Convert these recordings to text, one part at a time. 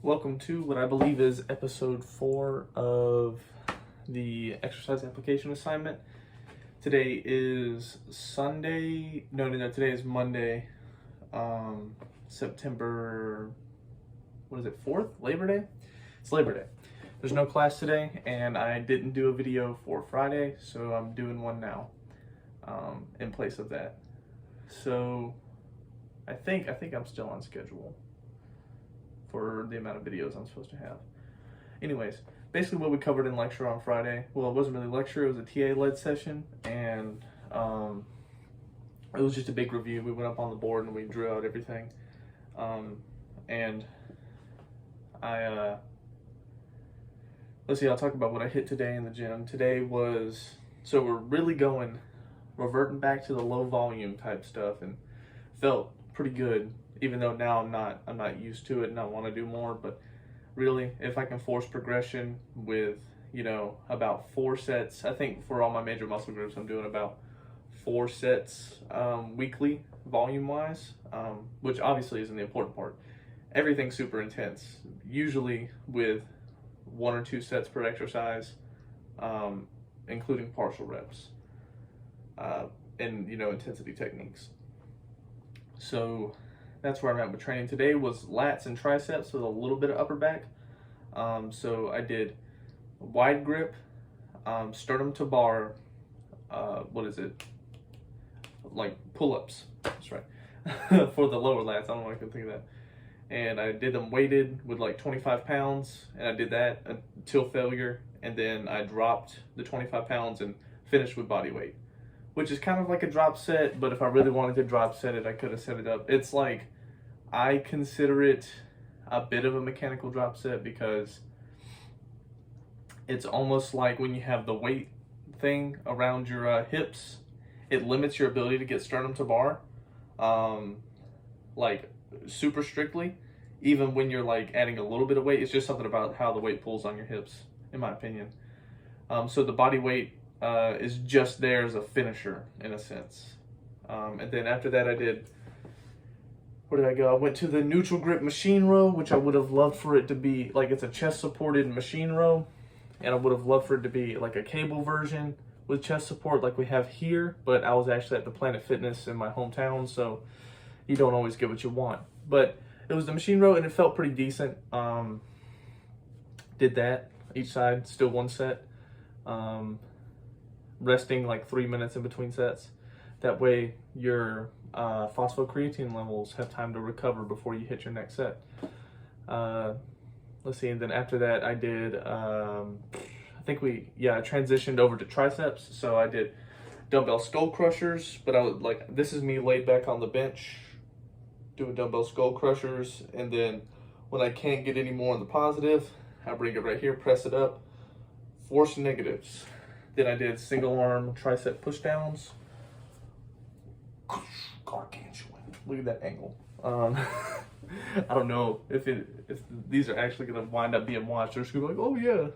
Welcome to what I believe is episode 4 of the exercise application assignment. Today is Sunday. No, today is Monday, September, 4th? Labor Day? It's Labor Day. There's no class today, and I didn't do a video for Friday, so I'm doing one now in place of that. So I think I'm still on schedule for the amount of videos I'm supposed to have. Anyways, basically what we covered in lecture on Friday, well, it wasn't really lecture, it was a TA-led session, and it was just a big review. We went up on the board and we drew out everything. And let's see, I'll talk about what I hit today in the gym. Today was, so we're really reverting back to the low volume type stuff, and felt pretty good, even though now I'm not used to it and I want to do more. But really, if I can force progression with, about 4 sets, I think for all my major muscle groups, I'm doing about 4 sets weekly, volume-wise, which obviously isn't the important part. Everything's super intense, usually with 1 or 2 sets per exercise, including partial reps, and, intensity techniques. So that's where I'm at with training. Today was lats and triceps with a little bit of upper back. So I did wide grip, sternum to bar, like pull-ups, that's right, for the lower lats. I don't know why I can think of that. And I did them weighted with like 25 pounds, and I did that until failure, and then I dropped the 25 pounds and finished with body weight, which is kind of like a drop set, but if I really wanted to drop set it, I could have set it up. It's like, I consider it a bit of a mechanical drop set because it's almost like when you have the weight thing around your hips, it limits your ability to get sternum to bar, like super strictly. Even when you're like adding a little bit of weight, it's just something about how the weight pulls on your hips, in my opinion. So the body weight is just there as a finisher in a sense. And then after that, where did I go? I went to the neutral grip machine row, which I would have loved for it to be like, it's a chest supported machine row, and I would have loved for it to be like a cable version with chest support like we have here, but I was actually at the Planet Fitness in my hometown, so you don't always get what you want. But it was the machine row and it felt pretty decent. Did that each side, still 1 set, resting like 3 minutes in between sets. That way your phosphocreatine levels have time to recover before you hit your next set. Let's see, and then after that I did, I transitioned over to triceps. So I did dumbbell skull crushers, but I was like, this is me laid back on the bench doing dumbbell skull crushers, and then when I can't get any more on the positive, I bring it right here, press it up, force negatives. Then I did single arm tricep push downs. Gargantuan. Look at that angle. I don't know if these are actually going to wind up being watched. They're just going to be like, oh yeah,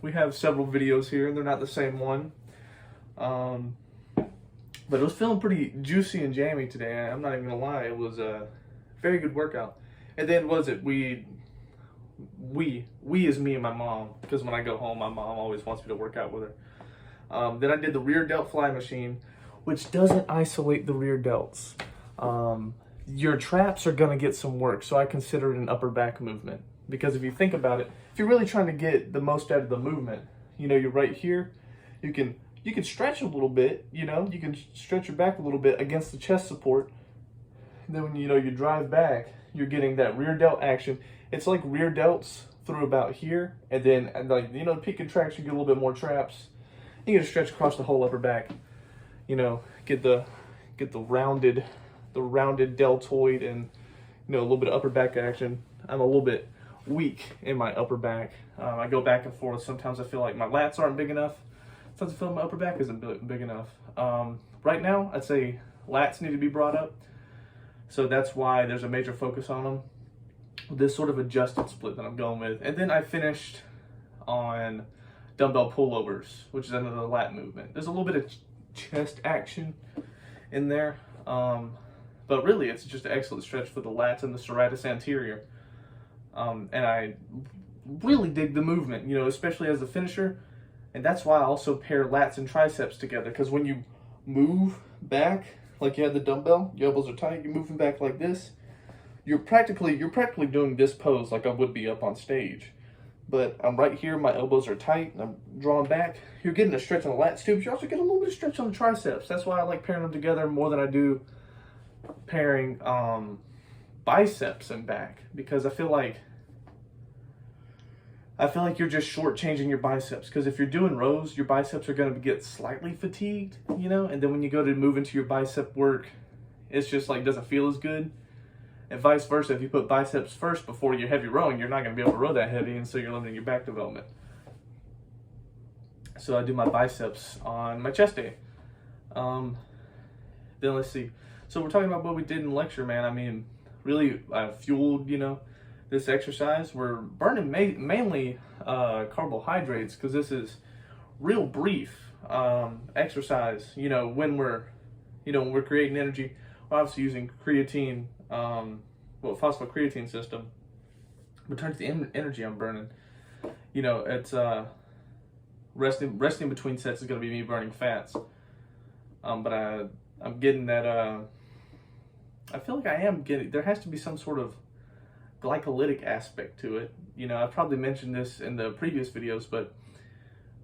we have several videos here and they're not the same one. But it was feeling pretty juicy and jammy today. I'm not even going to lie. It was a very good workout. And then we is me and my mom, because when I go home, my mom always wants me to work out with her. Then I did the rear delt fly machine, which doesn't isolate the rear delts. Your traps are going to get some work, so I consider it an upper back movement. Because if you think about it, if you're really trying to get the most out of the movement, you're right here, you can stretch a little bit, you can stretch your back a little bit against the chest support. And then when you drive back, you're getting that rear delt action. It's like rear delts through about here, and then peak contraction, you get a little bit more traps. You get to stretch across the whole upper back. Get the rounded deltoid and a little bit of upper back action. I'm a little bit weak in my upper back. I go back and forth. Sometimes I feel like my lats aren't big enough. Sometimes I feel like my upper back isn't big enough. Right now, I'd say lats need to be brought up. So that's why there's a major focus on them. This sort of adjusted split that I'm going with. And then I finished on dumbbell pullovers, which is another lat movement. There's a little bit of chest action in there, but really it's just an excellent stretch for the lats and the serratus anterior. And I really dig the movement, you know, especially as a finisher. And that's why I also pair lats and triceps together, because when you move back, like you had the dumbbell, your elbows are tight, you're moving back like this, you're practically doing this pose like I would be up on stage. But I'm right here, my elbows are tight, and I'm drawing back. You're getting a stretch on the lats too, but you also get a little bit of stretch on the triceps. That's why I like pairing them together more than I do pairing biceps and back, because I feel like you're just shortchanging your biceps, because if you're doing rows, your biceps are going to get slightly fatigued, you know, and then when you go to move into your bicep work, it's just like doesn't feel as good. And vice versa, if you put biceps first before your heavy rowing, you're not going to be able to row that heavy, and so you're limiting your back development. So I do my biceps on my chest day. Then let's see. So we're talking about what we did in lecture, man. I mean, really fueled, you know, this exercise. We're burning mainly carbohydrates, because this is real brief exercise. You know, when we're creating energy, we're obviously using creatine, phosphocreatine system. But in terms of the energy I'm burning, you know, it's resting between sets is going to be me burning fats. But I'm getting that. I feel like I am getting. There has to be some sort of glycolytic aspect to it. You know, I've probably mentioned this in the previous videos, but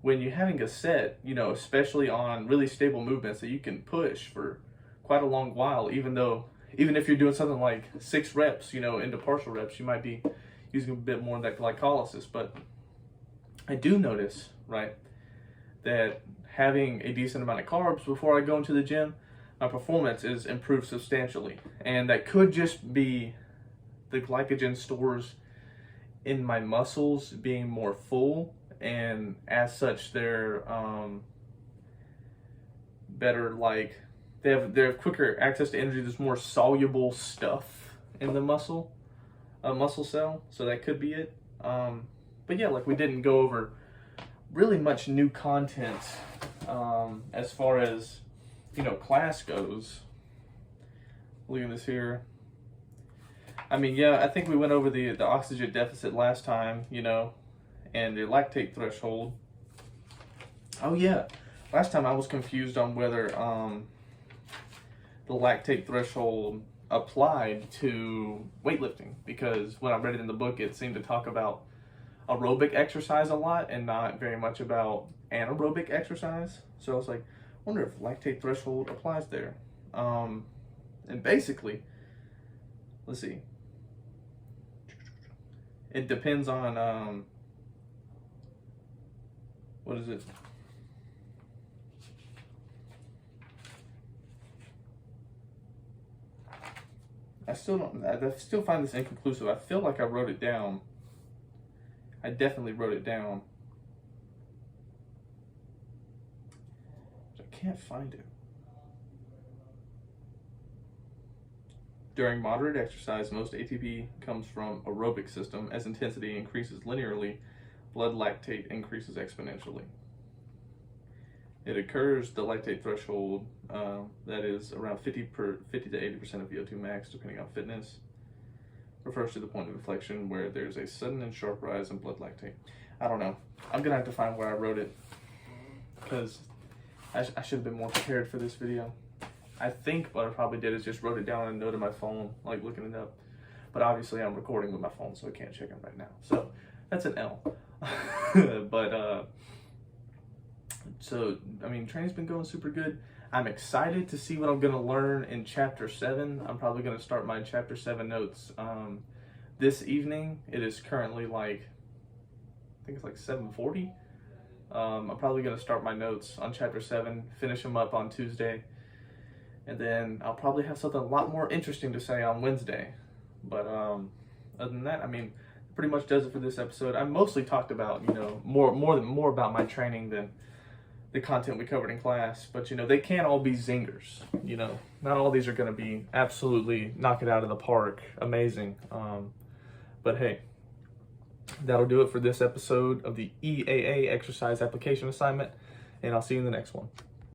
when you're having a set, you know, especially on really stable movements that you can push for quite a long while, even if you're doing something like 6 reps, you know, into partial reps, you might be using a bit more of that glycolysis. But I do notice, right, that having a decent amount of carbs before I go into the gym, my performance is improved substantially. And that could just be the glycogen stores in my muscles being more full, and as such they're better, like they have quicker access to energy. There's more soluble stuff in the muscle cell, so that could be it. But yeah, like we didn't go over really much new content as far as, you know, class goes. Look at this here. I mean, yeah, I think we went over the oxygen deficit last time, you know, and the lactate threshold. Oh yeah, last time I was confused on whether the lactate threshold applied to weightlifting, because when I read it in the book, it seemed to talk about aerobic exercise a lot and not very much about anaerobic exercise. So I was like, I wonder if lactate threshold applies there. And basically, let's see. It depends on, what is it? I still find this inconclusive. I feel like I wrote it down. I definitely wrote it down. But I can't find it. During moderate exercise, most ATP comes from aerobic system. As intensity increases linearly, blood lactate increases exponentially. It occurs, the lactate threshold, that is around 50 to 80% of VO2 max, depending on fitness, refers to the point of inflection where there's a sudden and sharp rise in blood lactate. I don't know. I'm gonna have to find where I wrote it, because I should have been more prepared for this video. I think what I probably did is just wrote it down on a note on my phone, like looking it up. But obviously I'm recording with my phone, so I can't check it right now. So that's an L. But so I mean, training's been going super good. I'm excited to see what I'm gonna learn in chapter 7. I'm probably gonna start my chapter 7 notes this evening. It is currently like, I think it's like 7:40. I'm probably gonna start my notes on chapter 7, finish them up on Tuesday, and then I'll probably have something a lot more interesting to say on Wednesday. But other than that, I mean, pretty much does it for this episode. I mostly talked about, you know, more about my training than the content we covered in class. But, you know, they can't all be zingers. You know, not all these are going to be absolutely knock it out of the park, amazing. But hey, that'll do it for this episode of the EAA exercise application assignment, and I'll see you in the next one.